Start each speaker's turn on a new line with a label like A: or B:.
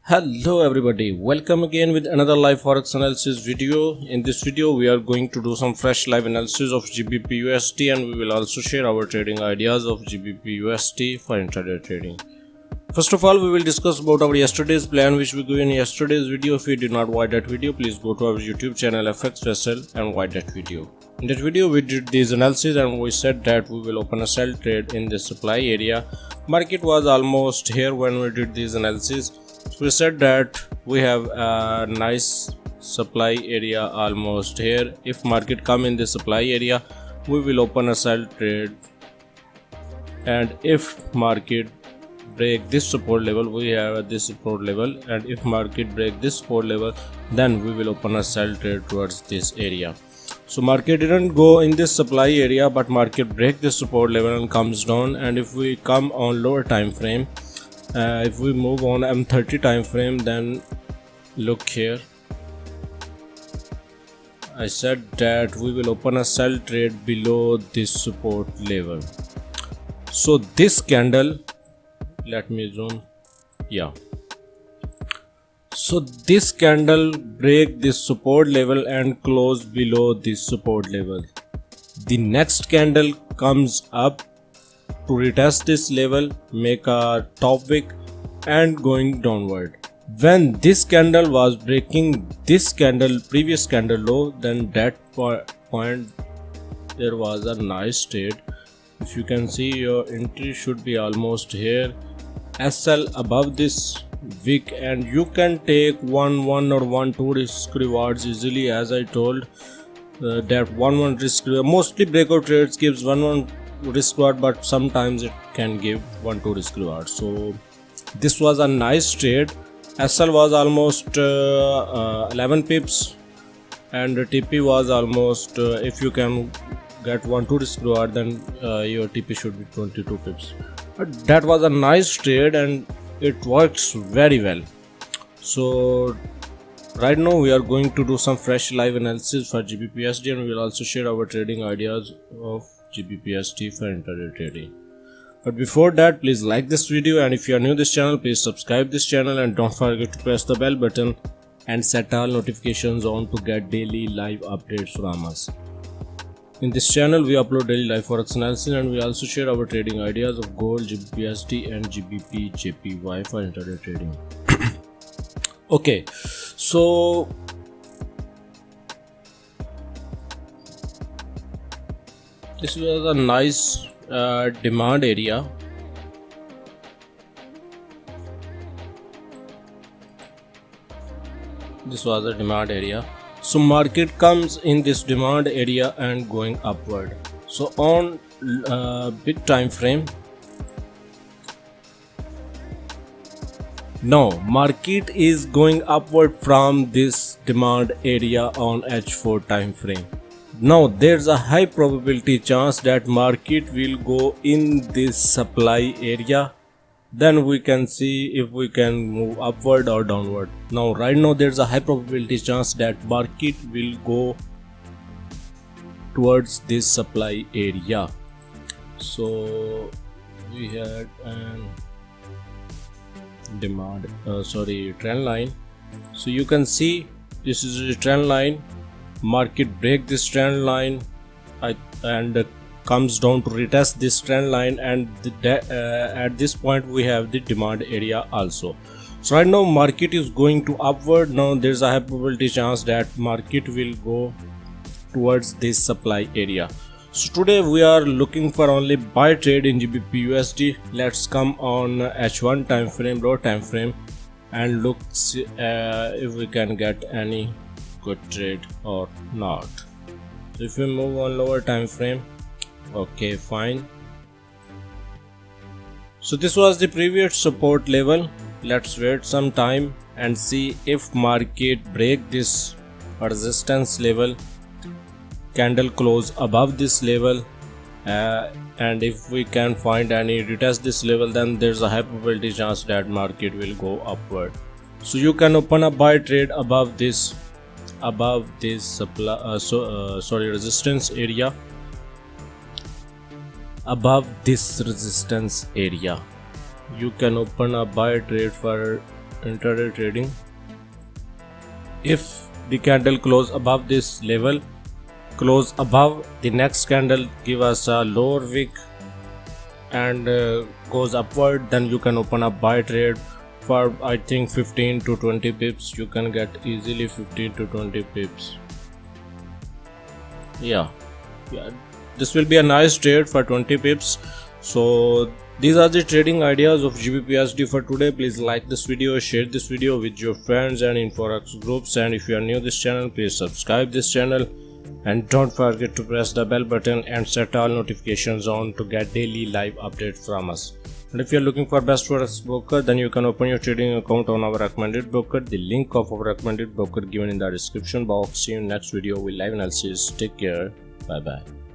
A: Hello everybody, welcome again with another live forex analysis video. In this video we are going to do some fresh live analysis of GBP USD and we will also share our trading ideas of GBP USD for intraday trading. First of all, we will discuss about our yesterday's plan which we do in yesterday's video. If you did not watch that video, please go to our YouTube channel FX Vessel and watch that video. In that video we did this analysis and we said that we will open a sell trade in the supply area. Market was almost here when we did this analysis. We said that we have a nice supply area almost here. If market come in the supply area, we will open a sell trade, and if market break this support level, we have this support level, and if market break this support level, then we will open a sell trade towards this area. So market didn't go in this supply area, but market break this support level and comes down. And if we come on lower time frame, if we move on M30 time frame, then look here, I said that we will open a sell trade below this support level. So this candle, let me zoom, so this candle break this support level and close below this support level. The next candle comes up to retest this level, make a top wick and going downward. When this candle was breaking this candle previous candle low, then that point there was a nice trade. If you can see, your entry should be almost here, SL above this wick, and you can take 1 or 2 risk rewards easily. As I told, that 1 risk reward, mostly breakout trades gives 1 risk reward, but sometimes it can give 1-2 risk reward. So this was a nice trade. SL was almost 11 pips and TP was almost, if you can get 1-2 risk reward, then your TP should be 22 pips. But that was a nice trade and it works very well. So right now we are going to do some fresh live analysis for GBPUSD, and we will also share our trading ideas of GBPUSD for intraday trading. But before that, please like this video, and if you are new to this channel, please subscribe this channel and don't forget to press the bell button and set all notifications on to get daily live updates from us. In this channel we upload daily live forex analysis and we also share our trading ideas of gold, GBPUSD and GBP JPY for intraday trading. Okay, so this was a nice demand area. This was a demand area. So market comes in this demand area and going upward. So on big time frame, now market is going upward from this demand area on H4 time frame. Now there's a high probability chance that market will go in this supply area. Then we can see if we can move upward or downward. Now right now there's a high probability chance that market will go towards this supply area. So we had an trend line. So you can see this is a trend line. Market break this trend line and comes down to retest this trend line, and at this point we have the demand area also. So right now market is going to upward. Now there's a high probability chance that market will go towards this supply area. So today we are looking for only buy trade in GBP USD. Let's come on H1 time frame, lower time frame, and look if we can get any good trade or not. So if we move on lower time frame, okay, fine. So this was the previous support level. Let's wait some time and see if market break this resistance level, candle close above this level, and if we can find any retest this level, then there's a high probability chance that market will go upward. So you can open a buy trade above this supply resistance area, above this resistance area. You can open a buy trade for intraday trading. If the candle close above this level, close above the next candle, give us a lower wick and goes upward, then you can open a buy trade for I think 15 to 20 pips. You can get easily 15 to 20 pips. Yeah, this will be a nice trade for 20 pips. So these are the trading ideas of GBPUSD for today. Please like this video, share this video with your friends and in Forex groups, and if you are new to this channel, please subscribe this channel and don't forget to press the bell button and set all notifications on to get daily live updates from us. And if you are looking for best Forex broker, then you can open your trading account on our recommended broker. The link of our recommended broker given in the description box. See you in next video with live analysis. Take care. Bye bye.